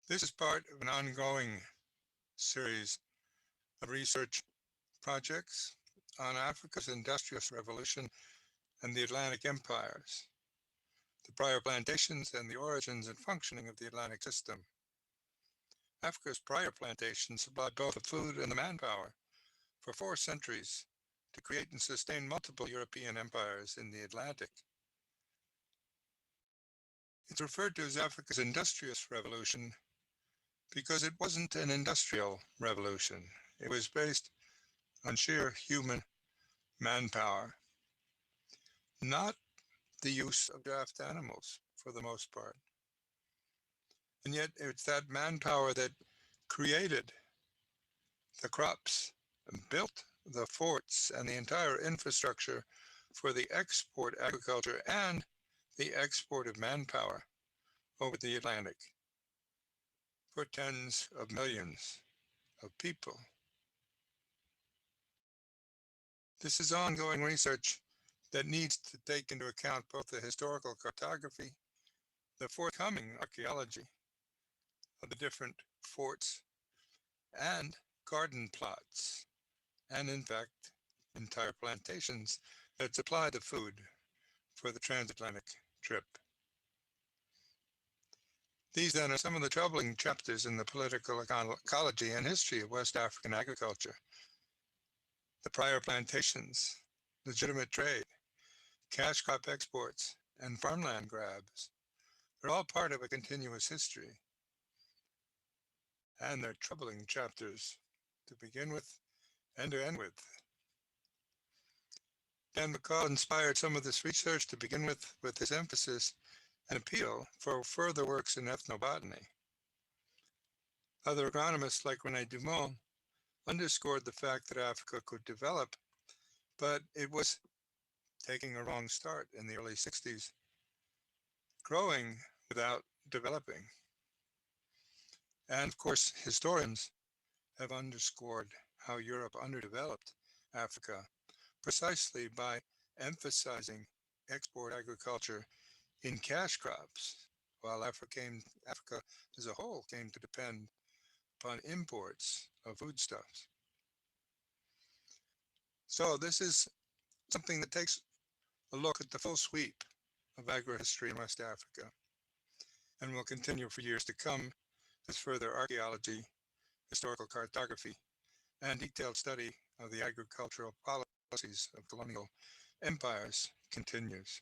This is part of an ongoing series of research projects on Africa's industrious revolution and the Atlantic empires, the prior plantations and the origins and functioning of the Atlantic system. Africa's prior plantations supplied both the food and the manpower for 4 centuries to create and sustain multiple European empires in the Atlantic. It's referred to as Africa's industrious revolution because it wasn't an industrial revolution. It was based on sheer human manpower, not the use of draft animals for the most part. And yet it's that manpower that created the crops, and built the forts and the entire infrastructure for the export agriculture and the export of manpower over the Atlantic for tens of millions of people. This is ongoing research that needs to take into account both the historical cartography, the forthcoming archaeology of the different forts and garden plots, and in fact, entire plantations that supply the food for the transatlantic trip. These then are some of the troubling chapters in the political ecology and history of West African agriculture. The prior plantations, legitimate trade, cash crop exports, and farmland grabs are all part of a continuous history. And they're troubling chapters to begin with and to end with. Dan McCall inspired some of this research to begin with his emphasis and appeal for further works in ethnobotany. Other agronomists like René Dumont underscored the fact that Africa could develop, but it was taking a wrong start in the early 60s, growing without developing. And of course, historians have underscored how Europe underdeveloped Africa precisely by emphasizing export agriculture in cash crops, while Africa as a whole came to depend upon imports of foodstuffs. So this is something that takes a look at the full sweep of agrohistory in West Africa, and will continue for years to come as further archaeology, historical cartography, and detailed study of the agricultural policies of colonial empires continues.